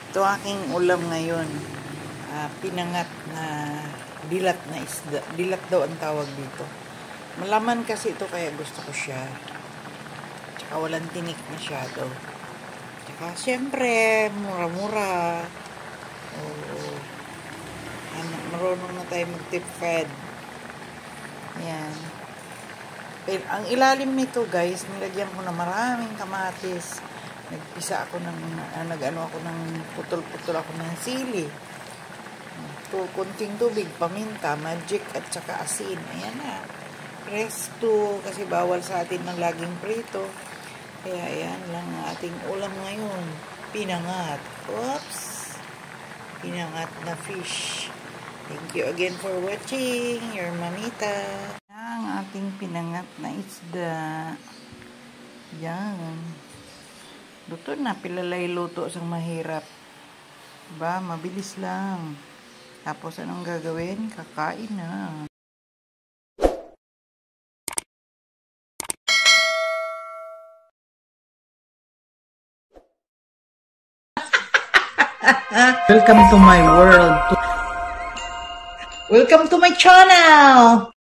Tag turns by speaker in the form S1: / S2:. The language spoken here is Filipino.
S1: Ito aking ulam ngayon. Pinangat na dilat na isda. Dilat daw ang tawag dito. Malaman kasi ito kaya gusto ko siya. Tsaka walang tinik masyado. Tsaka syempre, mura-mura. Marunong na tayo mag-tip-fed. Yan. Ang ilalim nito guys, nilagyan ko na maraming kamatis. Nagpisa ako ng, putol-putol ako ng sili. Kunting tubig, paminta, magic, at saka asin. Ayan na. Presto, kasi bawal sa atin ng laging prito. Kaya ayan lang ang ating ulam ngayon. Pinangat. Oops! Pinangat na fish. Thank you again for watching. Your mamita. Ang ating pinangat na isda. Yan. Luto na, pilalay luto sang mahirap. Diba? Mabilis lang. Tapos anong gagawin? Kakain na. Welcome to my world. Welcome to my channel.